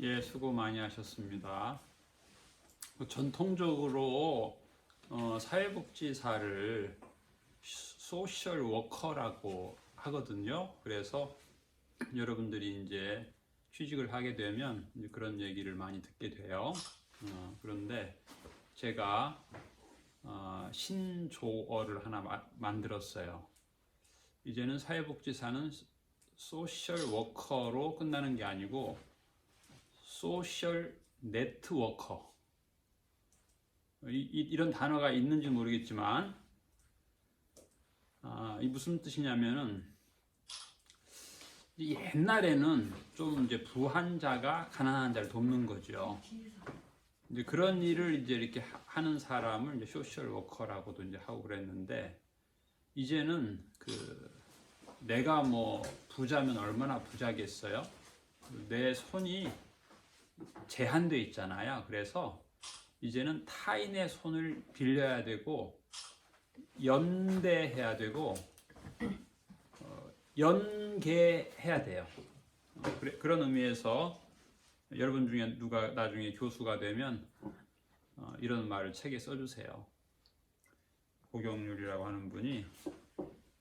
예, 수고 많이 하셨습니다. 전통적으로 사회복지사를 소셜 워커라고 하거든요. 그래서 여러분들이 이제 취직을 하게 되면 이제 그런 얘기를 많이 듣게 돼요. 그런데 제가 신조어를 하나 만들었어요. 이제는 사회복지사는 소셜 워커로 끝나는 게 아니고 소셜 네트워커, 이런 단어가 있는지 모르겠지만 이 무슨 뜻이냐면은 옛날에는 좀 이제 부한 자가 가난한 자를 돕는 거죠. 이제 그런 일을 이제 이렇게 하는 사람을 이제 소셜 워커라고도 이제 하고 그랬는데, 이제는 내가 뭐 부자면 얼마나 부자겠어요? 내 손이 제한돼 있잖아요. 그래서 이제는 타인의 손을 빌려야 되고 연대해야 되고 연계해야 돼요. 그런 의미에서 여러분 중에 누가 나중에 교수가 되면 이런 말을 책에 써주세요. 고경률이라고 하는 분이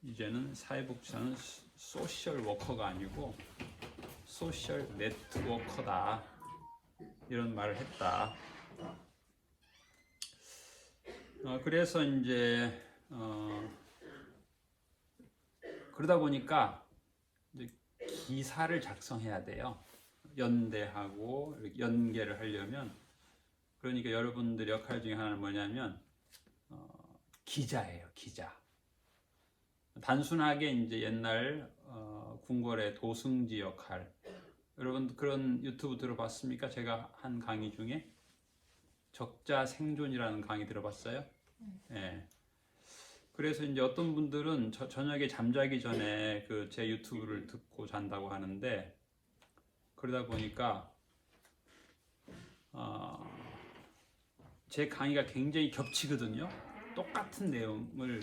이제는 사회복지사는 소셜 워커가 아니고 소셜 네트워커다, 이런 말을 했다. 그래서 이제 그러다 보니까 이제 기사를 작성해야 돼요. 연대하고 연계를 하려면. 그러니까 여러분들 역할 중에 하나는 뭐냐면 기자예요, 기자. 단순하게 이제 옛날 궁궐의 도승지 역할. 여러분 그런 유튜브 들어봤습니까? 제가 한 강의 중에 적자 생존이라는 강의 들어봤어요? 네. 그래서 이제 어떤 분들은 저녁에 잠자기 전에 제 유튜브를 듣고 잔다고 하는데, 그러다 보니까 제 강의가 굉장히 겹치거든요. 똑같은 내용을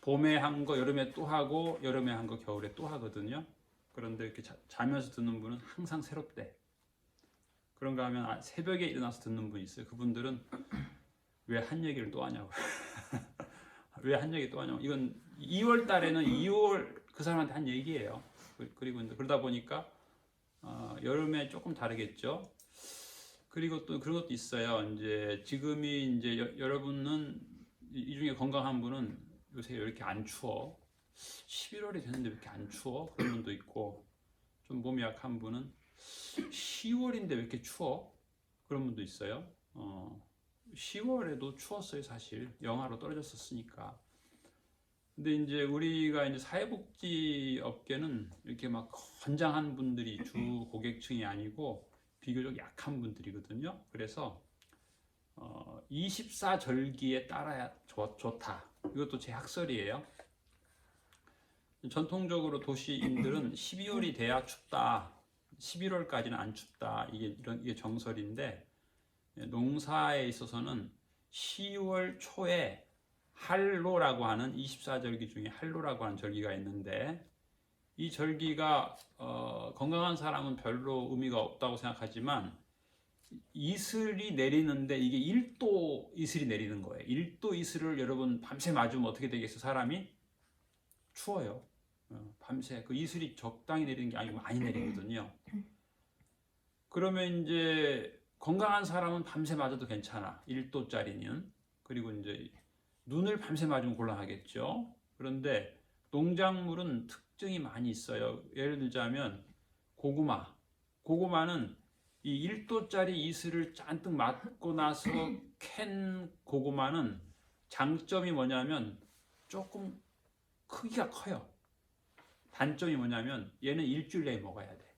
봄에 한 거 여름에 또 하고, 여름에 한 거 겨울에 또 하거든요. 그런데 이렇게 자면서 듣는 분은 항상 새롭대. 그런가 하면 새벽에 일어나서 듣는 분이 있어요. 그분들은 왜 한 얘기를 또 하냐고. 왜 한 얘기 또 하냐고. 이건 2월 달에는 2월 그 사람한테 한 얘기예요. 그리고 이제 그러다 보니까 여름에 조금 다르겠죠. 그리고 또 그런 것도 있어요. 이제 지금이 이제 여러분은 이 중에 건강한 분은 요새 왜 이렇게 안 추워? 11월이 됐는데 왜 이렇게 안 추워? 그런 분도 있고, 좀 몸이 약한 분은 10월인데 왜 이렇게 추워? 그런 분도 있어요. 10월에도 추웠어요, 사실. 영하로 떨어졌었으니까. 근데 이제 우리가 이제 사회복지 업계는 이렇게 막 건장한 분들이 주 고객층이 아니고 비교적 약한 분들이거든요. 그래서 24절기에 따라야 좋다. 이것도 제 학설이에요. 전통적으로 도시인들은 12월이 돼야 춥다, 11월까지는 안 춥다, 이게 정설인데, 농사에 있어서는 10월 초에 한로라고 하는 24절기 중에 한로라고 하는 절기가 있는데, 이 절기가 건강한 사람은 별로 의미가 없다고 생각하지만 이슬이 내리는데 이게 1도 이슬이 내리는 거예요. 1도 이슬을 여러분 밤새 맞으면 어떻게 되겠어요? 사람이 추워요. 밤새 그 이슬이 적당히 내리는 게 아니고 많이 내리거든요. 그러면 이제 건강한 사람은 밤새 맞아도 괜찮아, 1도짜리는. 그리고 이제 눈을 밤새 맞으면 곤란하겠죠. 그런데 농작물은 특징이 많이 있어요. 예를 들자면 고구마는 이 1도짜리 이슬을 잔뜩 맞고 나서 캔 고구마는 장점이 뭐냐면 조금 크기가 커요. 단점이 뭐냐면 얘는 일주일 내에 먹어야 돼.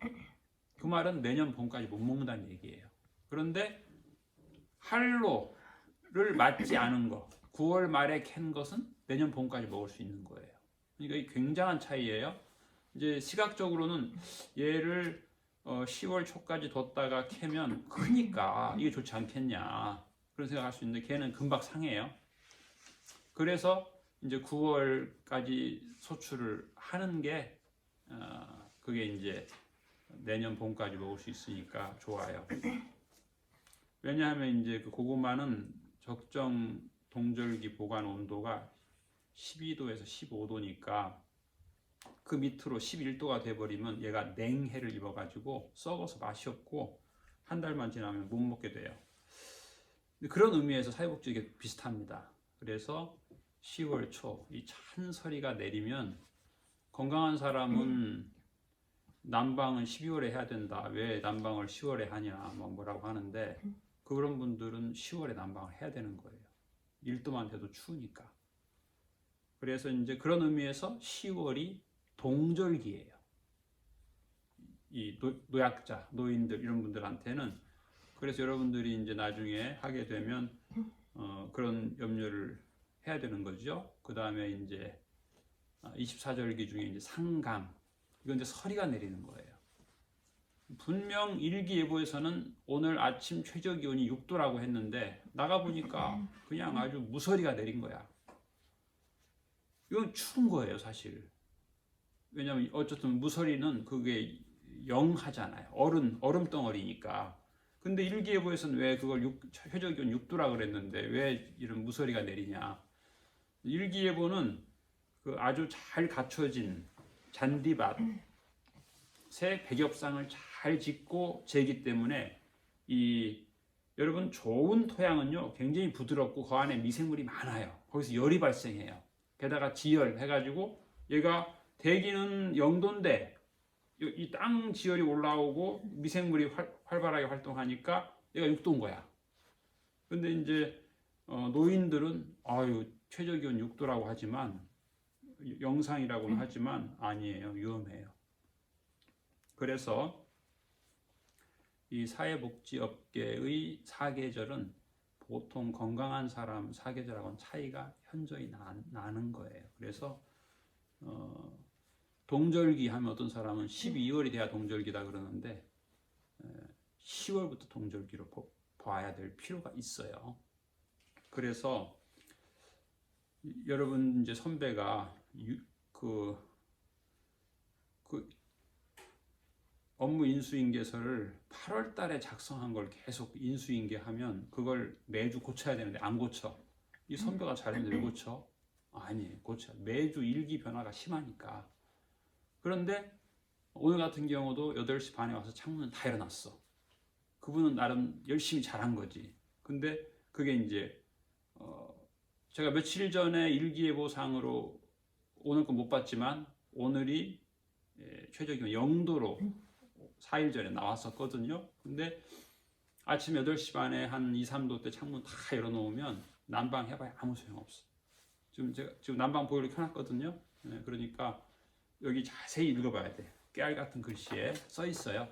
그 말은 내년 봄까지 못 먹는다는 얘기예요. 그런데 한로를 맞지 않은 거, 9월 말에 캔 것은 내년 봄까지 먹을 수 있는 거예요. 그러니까 이 굉장한 차이예요. 이제 시각적으로는 얘를 10월 초까지 뒀다가 캐면 크니까 이게 좋지 않겠냐, 그런 생각할 수 있는데 걔는 금방 상해요. 그래서 이제 9월까지 소출을 하는 게 그게 이제 내년 봄까지 먹을 수 있으니까 좋아요. 왜냐하면 이제 그 고구마는 적정 동절기 보관 온도가 12도에서 15도니까 그 밑으로 11도가 돼버리면 얘가 냉해를 입어가지고 썩어서 맛이 없고 한 달만 지나면 못 먹게 돼요. 그런 의미에서 사회복지에 비슷합니다. 그래서 10월 초 이 찬설이가 내리면 건강한 사람은 난방은 12월에 해야 된다. 왜 난방을 10월에 하냐 뭐라고 하는데 그런 분들은 10월에 난방을 해야 되는 거예요. 1도만 돼도 추우니까. 그래서 이제 그런 의미에서 10월이 동절기예요. 이 노약자, 노인들 이런 분들한테는. 그래서 여러분들이 이제 나중에 하게 되면 그런 염려를 해야 되는 거죠. 그 다음에 이제 24절기 중에 이제 상강, 이건 이제 서리가 내리는 거예요. 분명 일기예보에서는 오늘 아침 최저 기온이 6도라고 했는데 나가 보니까 그냥 아주 무서리가 내린 거야. 이건 추운 거예요, 사실. 왜냐하면 어쨌든 무서리는 그게 영하잖아요. 얼음 덩어리니까. 근데 일기예보에서는 왜 그걸 최저 기온 6도라 그랬는데 왜 이런 무서리가 내리냐? 일기예보는 그 아주 잘 갖춰진 잔디밭에 백엽상을 잘 짓고 재기 때문에 여러분 좋은 토양은요 굉장히 부드럽고 그 안에 미생물이 많아요. 거기서 열이 발생해요. 게다가 지열 해가지고 얘가 대기는 0도인데 이 땅 지열이 올라오고 미생물이 활발하게 활동하니까 얘가 6도인 거야. 근데 이제 노인들은 최저 기온 6도라고 하지만 영상이라고는 하지만 아니에요. 위험해요. 그래서 이 사회복지업계의 사계절은 보통 건강한 사람 사계절하고는 차이가 현저히 나는 거예요. 그래서 동절기 하면 어떤 사람은 12월이 돼야 동절기다 그러는데 10월부터 동절기로 봐야 될 필요가 있어요. 그래서 여러분 이제 선배가 업무 인수인계서를 8월 달에 작성한 걸 계속 인수인계하면 그걸 매주 고쳐야 되는데 안 고쳐. 이 선배가 잘했는데 왜 고쳐? 아니에요. 고쳐. 매주 일기 변화가 심하니까. 그런데 오늘 같은 경우도 8시 반에 와서 창문을 다 열어놨어. 그분은 나름 열심히 잘한 거지. 근데 그게 이제 제가 며칠 전에 일기예보상으로 오늘 거 못 봤지만 오늘이 최저기온 0도로 4일 전에 나왔었거든요. 근데 아침 8시 반에 한 2, 3도 때 창문 다 열어놓으면 난방 해봐야 아무 소용없어. 지금 난방 보일러 켜놨거든요. 그러니까 여기 자세히 읽어봐야 돼. 깨알 같은 글씨에 써 있어요.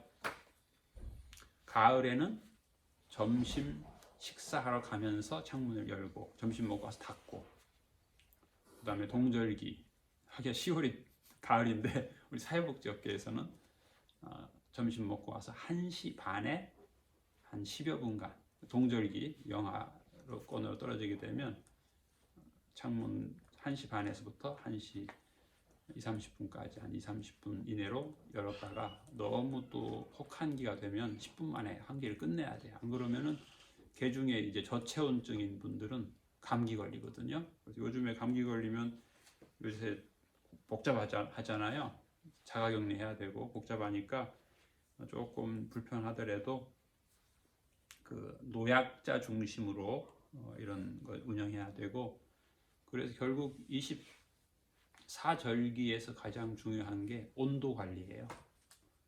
가을에는 점심 식사하러 가면서 창문을 열고 점심 먹고 와서 닫고, 그 다음에 동절기, 하기야 10월이 가을인데 우리 사회복지업계에서는 점심 먹고 와서 1시 반에 한 10여 분간 동절기 영하권으로 떨어지게 되면 창문 1시 반에서부터 1시 2, 30분까지 한 2, 30분 이내로 열었다가 너무 또 혹한기가 되면 10분 만에 한기를 끝내야 돼요. 안 그러면은 개중에 이제 저체온증인 분들은 감기 걸리거든요. 그래서 요즘에 감기 걸리면 요새 복잡하잖아요. 자가격리 해야 되고 복잡하니까 조금 불편하더라도 그 노약자 중심으로 이런 걸 운영해야 되고, 그래서 결국 24절기에서 가장 중요한 게 온도 관리예요.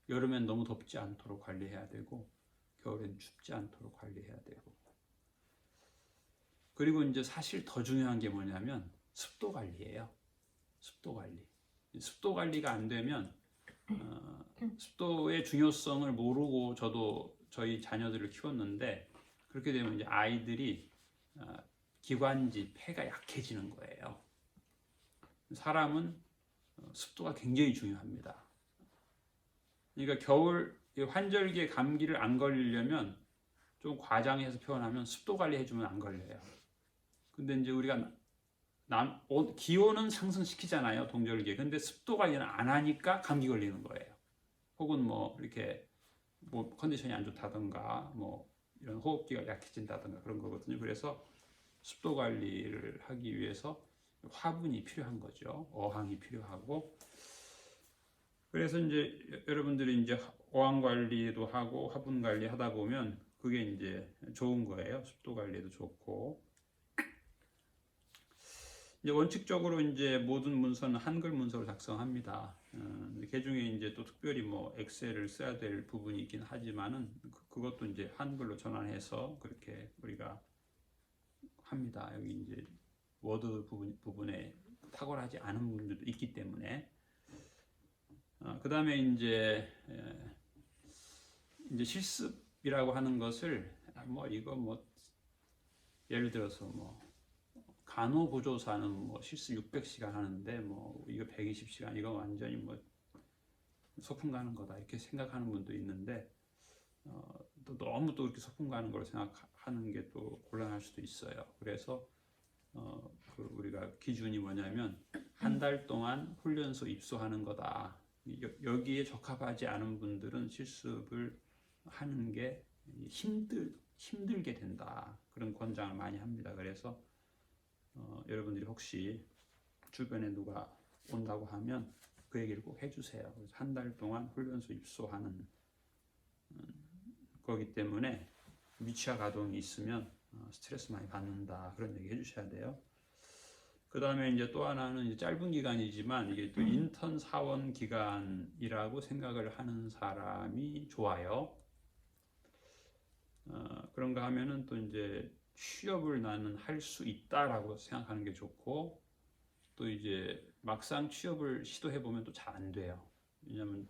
여름엔 너무 덥지 않도록 관리해야 되고 겨울엔 춥지 않도록 관리해야 되고, 그리고 이제 사실 더 중요한 게 뭐냐면 습도 관리예요. 습도 관리. 습도 관리가 안 되면 습도의 중요성을 모르고 저도 저희 자녀들을 키웠는데, 그렇게 되면 이제 아이들이 기관지, 폐가 약해지는 거예요. 사람은 습도가 굉장히 중요합니다. 그러니까 겨울 환절기에 감기를 안 걸리려면 좀 과장해서 표현하면 습도 관리 해주면 안 걸려요. 근데 이제 우리가 기온은 상승시키잖아요, 동절기에. 근데 습도 관리는 안 하니까 감기 걸리는 거예요. 혹은 뭐 이렇게 뭐 컨디션이 안 좋다던가 뭐 이런 호흡기가 약해진다던가 그런 거거든요. 그래서 습도 관리를 하기 위해서 화분이 필요한 거죠. 어항이 필요하고. 그래서 이제 여러분들이 이제 어항 관리도 하고 화분 관리 하다 보면 그게 이제 좋은 거예요. 습도 관리도 좋고. 이제 원칙적으로 이제 모든 문서는 한글 문서로 작성합니다. 그 중에 이제 또 특별히 뭐 엑셀을 써야 될 부분이 있긴 하지만은 그것도 이제 한글로 전환해서 그렇게 우리가 합니다. 여기 이제 워드 부분에 탁월하지 않은 부분들도 있기 때문에. 그 다음에 이제 실습이라고 하는 것을 뭐 이거 뭐 예를 들어서 뭐 간호보조사는 뭐 실습 600시간 하는데 뭐 이거 120시간 이거 완전히 뭐 소풍 가는 거다 이렇게 생각하는 분도 있는데 또 너무 또 이렇게 소풍 가는 걸 생각하는 게 또 곤란할 수도 있어요. 그래서 그 우리가 기준이 뭐냐면 한 달 동안 훈련소 입소하는 거다. 여기에 적합하지 않은 분들은 실습을 하는 게 힘들게 된다. 그런 권장을 많이 합니다. 그래서 여러분들이 혹시 주변에 누가 온다고 하면 그 얘기를 꼭 해주세요. 한 달 동안 훈련소 입소하는 거기 때문에 미취학 아동이 있으면 스트레스 많이 받는다. 그런 얘기 해주셔야 돼요. 그 다음에 이제 또 하나는 이제 짧은 기간이지만 이게 또 인턴 사원 기간이라고 생각을 하는 사람이 좋아요. 그런가 하면은 또 이제 취업을 나는 할 수 있다라고 생각하는 게 좋고, 또 이제 막상 취업을 시도해 보면 또 잘 안 돼요. 왜냐하면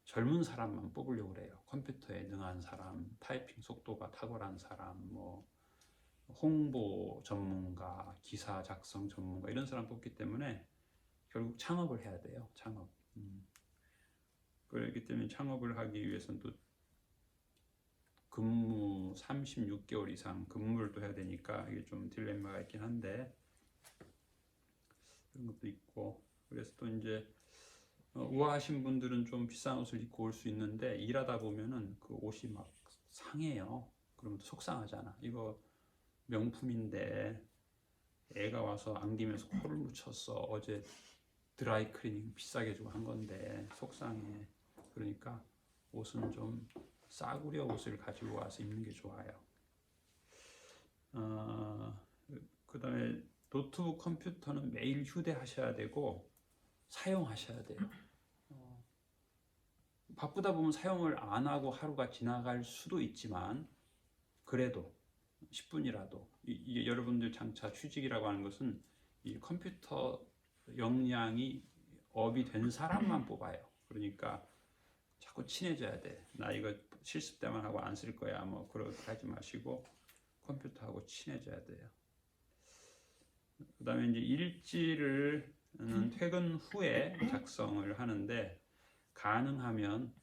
젊은 사람만 뽑으려고 그래요. 컴퓨터에 능한 사람, 타이핑 속도가 탁월한 사람, 뭐 홍보 전문가, 기사 작성 전문가 이런 사람 뽑기 때문에 결국 창업을 해야 돼요. 창업. 그렇기 때문에 창업을 하기 위해서는 또 근무 36개월 이상 근무를 또 해야 되니까 이게 좀 딜레마가 있긴 한데 그런 것도 있고. 그래서 또 이제 우아하신 분들은 좀 비싼 옷을 입고 올 수 있는데 일하다 보면은 그 옷이 막 상해요. 그러면 또 속상하잖아. 이거 명품인데 애가 와서 안기면서 코를 묻혔어. 어제 드라이 클리닝 비싸게 주고 한 건데 속상해. 그러니까 옷은 좀 싸구려 옷을 가지고 와서 입는 게 좋아요. 그 다음에 노트북 컴퓨터는 매일 휴대하셔야 되고 사용하셔야 돼요. 바쁘다 보면 사용을 안 하고 하루가 지나갈 수도 있지만 그래도 10분이라도 이게 여러분들 장차 취직이라고 하는 것은 이 컴퓨터 역량이 업이 된 사람만 뽑아요. 그러니까 자꾸 친해져야 돼. 나 이거 실습 때만 하고 안 쓸 거야. 뭐 그렇게 하지 마시고 컴퓨터하고 친해져야 돼요. 그 다음에 이제 일지를 퇴근 후에 작성을 하는데 가능하면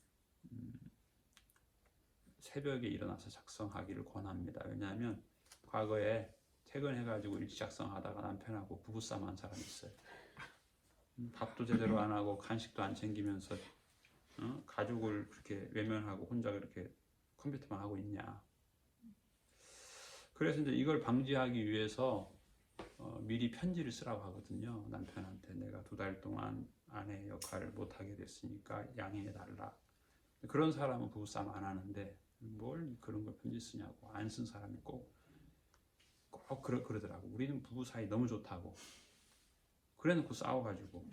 새벽에 일어나서 작성하기를 권합니다. 왜냐하면 과거에 퇴근해가지고 일지 작성하다가 남편하고 부부싸움 한 사람이 있어요. 밥도 제대로 안 하고 간식도 안 챙기면서 가족을 그렇게 외면하고 혼자 그렇게 컴퓨터만 하고 있냐. 그래서 이제 이걸 방지하기 위해서 미리 편지를 쓰라고 하거든요. 남편한테 내가 2달 동안 아내 역할을 못하게 됐으니까 양해해달라. 그런 사람은 부부싸움 안 하는데 뭘 그런 걸 편지 쓰냐고. 안 쓴 사람이 꼭 그러더라고. 우리는 부부 사이 너무 좋다고. 그래놓고 싸워가지고.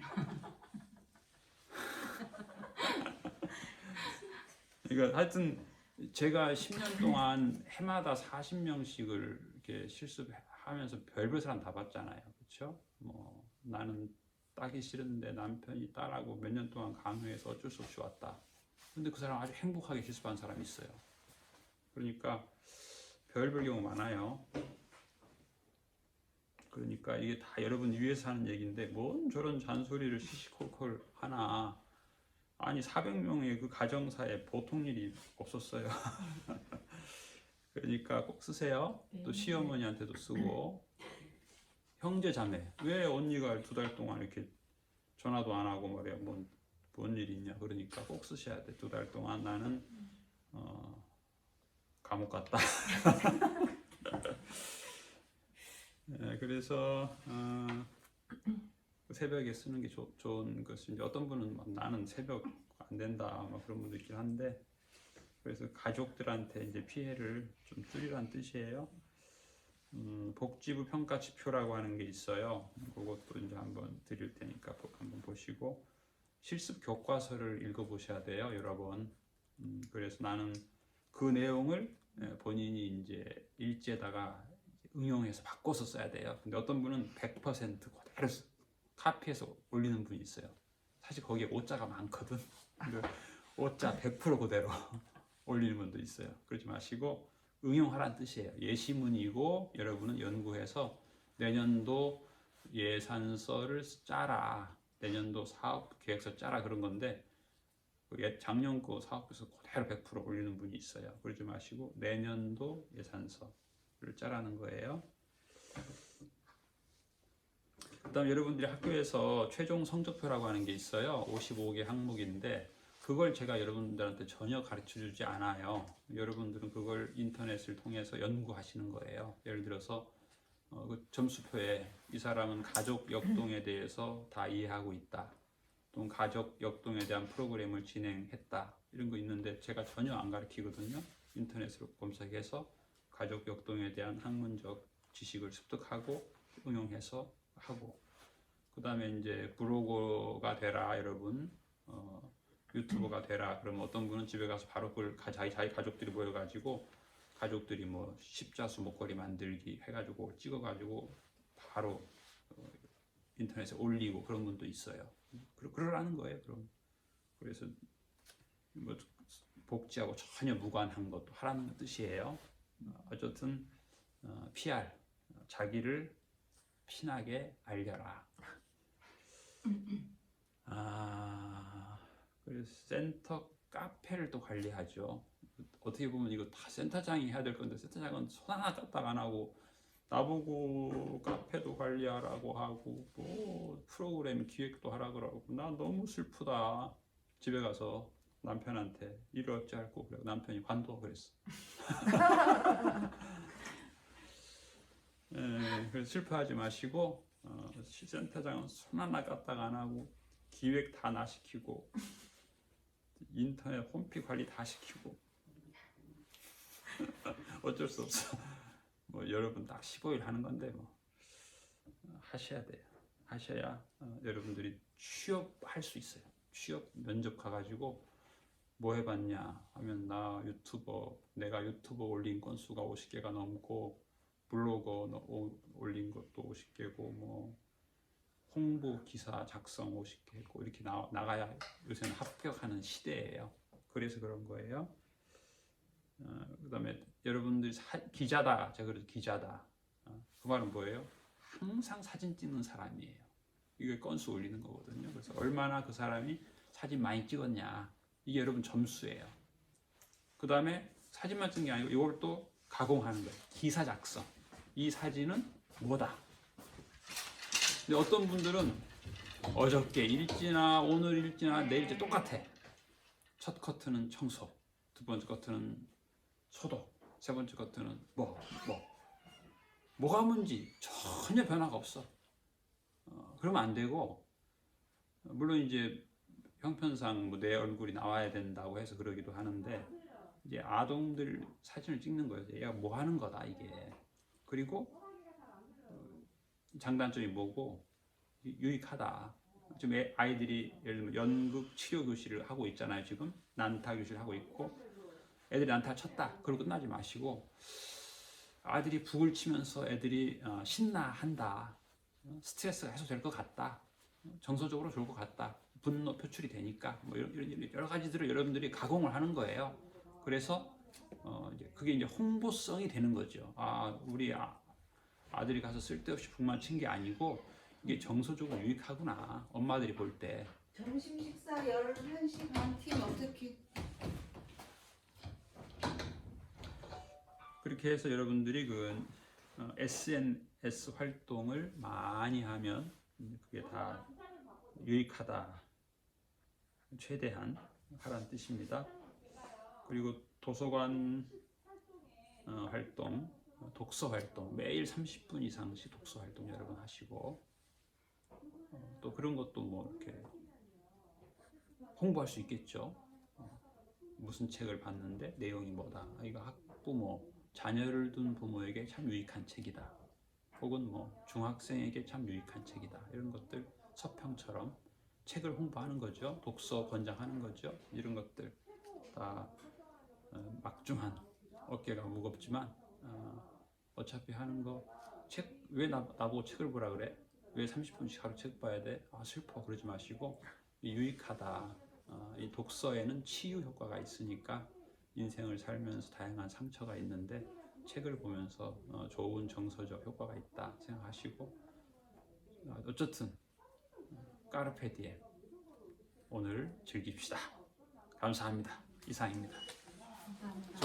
그러니까 하여튼 제가 10년 동안 해마다 40명씩을 이렇게 실습하면서 별별 사람 다 봤잖아요. 그렇죠? 뭐 나는 따기 싫은데 남편이 따라고 몇 년 동안 강요해서 어쩔 수 없이 왔다. 근데 그 사람 아주 행복하게 실습한 사람이 있어요. 그러니까 별별 경우 많아요. 그러니까 이게 다 여러분 위해서 하는 얘기인데 뭔 저런 잔소리를 시시콜콜 하나. 아니 400명의 그 가정사에 보통 일이 없었어요. 그러니까 꼭 쓰세요. 또 시어머니한테도 쓰고 형제 자매 왜 언니가 2달 동안 이렇게 전화도 안 하고 말이야 뭐 뭔 일 있냐. 그러니까 꼭 쓰셔야 돼. 2달 동안 나는 감옥 갔다. 네, 그래서 새벽에 쓰는 게 좋은 것인지, 어떤 분은 막 나는 새벽 안 된다 막 그런 분도 있긴 한데, 그래서 가족들한테 이제 피해를 좀 줄이라는 뜻이에요. 복지부 평가 지표라고 하는 게 있어요. 그것도 이제 한번 드릴 테니까 한번 보시고, 실습 교과서를 읽어보셔야 돼요, 여러 번. 그래서 나는 그 내용을 본인이 이제 일지에다가 응용해서 바꿔서 써야 돼요. 근데 어떤 분은 100% 그대로 카피해서 올리는 분이 있어요. 사실 거기에 오자가 많거든. 오자 100% 그대로 올리는 분도 있어요. 그러지 마시고 응용하라는 뜻이에요. 예시문이고 여러분은 연구해서 내년도 예산서를 짜라. 내년도 사업 계획서 짜라 그런 건데, 작년 거 사업에서 그대로 100% 올리는 분이 있어요. 그러지 마시고 내년도 예산서를 짜라는 거예요. 그다음 여러분들이 학교에서 최종 성적표라고 하는 게 있어요. 55개 항목인데 그걸 제가 여러분들한테 전혀 가르쳐 주지 않아요. 여러분들은 그걸 인터넷을 통해서 연구하시는 거예요. 예를 들어서 그 점수표에 이 사람은 가족 역동에 대해서 다 이해하고 있다, 또는 가족 역동에 대한 프로그램을 진행했다, 이런 거 있는데 제가 전혀 안 가르치거든요. 인터넷으로 검색해서 가족 역동에 대한 학문적 지식을 습득하고 응용해서 하고, 그 다음에 이제 블로거가 되라 여러분, 유튜버가 되라. 그러면 어떤 분은 집에 가서 바로 그걸 자기 가족들이 모여가지고 가족들이 뭐 십자수 목걸이 만들기 해가지고 찍어가지고 바로 인터넷에 올리고 그런 분도 있어요. 그러라는 거예요. 그럼 그래서 뭐 복지하고 전혀 무관한 것도 하라는 뜻이에요. 어쨌든 PR, 자기를 피나게 알려라. 그래서 센터 카페를 또 관리하죠. 어떻게 보면 이거 다 센터장이 해야 될 건데 센터장은 손 하나 까딱 안 하고 나보고 카페도 관리하라고 하고 뭐 프로그램 기획도 하라 그러고, 나 너무 슬프다. 집에 가서 남편한테 일을 어찌할꼬 그래. 남편이 관둬 그랬어. 그래서 슬퍼하지 마시고 센터장은 손 하나 까딱 안 하고 기획 다 나 시키고 인터넷 홈피 관리 다 시키고 어쩔 수 없어. 뭐 여러분 딱 15일 하는 건데 뭐 하셔야 돼요. 하셔야 여러분들이 취업할 수 있어요. 취업 면접 가가지고 뭐 해봤냐 하면 나 유튜버, 내가 유튜버 올린 건수가 50개가 넘고 블로거 올린 것도 50개고 뭐 홍보 기사 작성 50개고 이렇게 나가야 요새는 합격하는 시대예요. 그래서 그런 거예요. 그 다음에 여러분들이 기자다. 제가 그래도 기자다. 그 말은 뭐예요? 항상 사진 찍는 사람이에요. 이게 건수 올리는 거거든요. 그래서 얼마나 그 사람이 사진 많이 찍었냐, 이게 여러분 점수예요. 그 다음에 사진만 찍는 게 아니고 이걸 또 가공하는 거예요. 기사 작성. 이 사진은 뭐다. 근데 어떤 분들은 어저께 일지나 오늘 일지나 내일 일지 똑같아. 첫 커트는 청소, 두 번째 커트는 소독, 세 번째 커트는 뭐가 뭔지 전혀 변화가 없어. 그러면 안 되고, 물론 이제 형편상 뭐 내 얼굴이 나와야 된다고 해서 그러기도 하는데, 이제 아동들 사진을 찍는 거예요. 얘가 뭐 하는 거다 이게. 그리고 장단점이 뭐고 유익하다. 지금 아이들이 예를 들면 연극 치료 교실을 하고 있잖아요. 지금 난타 교실 하고 있고, 애들이 난타 쳤다. 그러고 끝나지 마시고 아들이 북을 치면서 애들이 신나한다. 스트레스가 해소될 것 같다. 정서적으로 좋을 것 같다. 분노 표출이 되니까 뭐 이런 여러 가지들을 여러분들이 가공을 하는 거예요. 그래서 이제 그게 이제 홍보성이 되는 거죠. 우리 아들이 가서 쓸데없이 북만 친 게 아니고 이게 정서적으로 유익하구나. 엄마들이 볼 때. 점심 식사 11시 반 팀 어떻게? 그렇게 해서 여러분들이 그 SNS 활동을 많이 하면 그게 다 유익하다. 최대한 하라는 뜻입니다. 그리고 도서관 활동, 독서 활동 매일 30분 이상씩 독서 활동 여러 번 하시고 또 그런 것도 뭐 이렇게 홍보할 수 있겠죠. 무슨 책을 봤는데 내용이 뭐다. 이거 학부모, 자녀를 둔 부모에게 참 유익한 책이다. 혹은 뭐 중학생에게 참 유익한 책이다. 이런 것들 서평처럼 책을 홍보하는 거죠. 독서 권장하는 거죠. 이런 것들 다 막중한 어깨가 무겁지만 어차피 하는 거 책 왜 나보고 책을 보라 그래? 왜 30분씩 하루 책 봐야 돼? 아 슬퍼 그러지 마시고 유익하다. 이 독서에는 치유 효과가 있으니까 인생을 살면서 다양한 상처가 있는데 책을 보면서 좋은 정서적 효과가 있다 생각하시고 어쨌든 까르페 디엠 오늘 즐깁시다. 감사합니다. 이상입니다. 감사합니다.